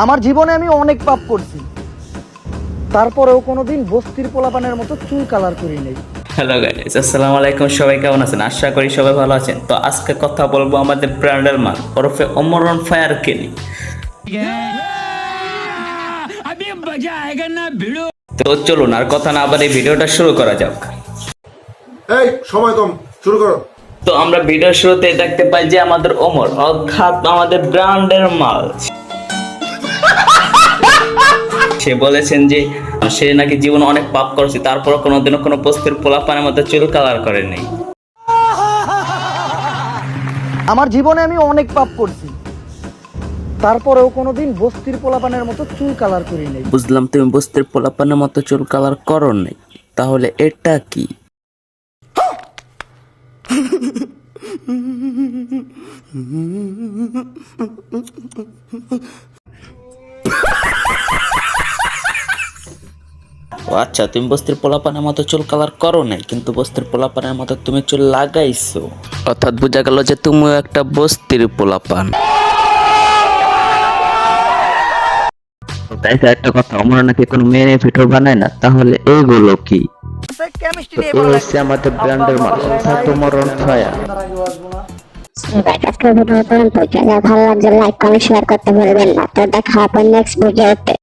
আমার জীবনে আমি অনেক পাপ করছি, তারপরেও কোনোদিন বস্তির পোলাপানের মতো চুল কালার করি নাই। হ্যালো গাইস, আসসালামু আলাইকুম। সবাই কেমন আছেন? আশা করি সবাই ভালো আছেন। তো আজকে কথা বলবো আমাদের ব্র্যান্ডের মাল ওরফে ওমর অন ফায়ারকে নিয়ে। তো চলুন আর কথা না আবার এই ভিডিওটা শুরু করা যাক। এই সময় কম, শুরু করো। তো আমরা ভিডিওর শুরুতে দেখতে পাই যে আমাদের ওমর অর্থাৎ আমাদের ব্র্যান্ডের মাল সে বলেছেন যে সে নাকি জীবনে অনেক পাপ করেছে, তারপর কোনোদিনও কোনো বস্তির পোলাপানের মতো চুল কালার করে নাই। আমার জীবনে আমি অনেক পাপ করছি, তারপরেও কোনোদিন বস্তির পোলাপানের মতো চুল কালার করি নাই। বুঝলাম তুমি বস্তির পোলাপানের মতো চুল কালার করো নাই, তাহলে এটা কি? ও আচ্ছা, তুমি বস্তির পোলাপানের মতো চুল কালার করো নাই, কিন্তু বস্তির পোলাপানের মতো তুমি চুল লাগাইছো, অর্থাৎ বোঝা গেল যে তুমিও একটা বস্তির পোলাপান। তাই তো একটা কথা, আমরা নাকি কোনো মেয়ে ভিডিও বানায় না, তাহলে এইগুলো কি? কেমিস্ট্রি তো নিয়ে এই পড়া হচ্ছে আমাদের ব্র্যান্ডের মাল অর্থাৎ ওমর অন ফায়ার। আজকের ভিডিও পর্যন্ত। যারা ভালো লাগছে লাইক কমেন্ট শেয়ার করতে ভুলবেন না। তো দেখা হবে নেক্সট ভিডিওতে।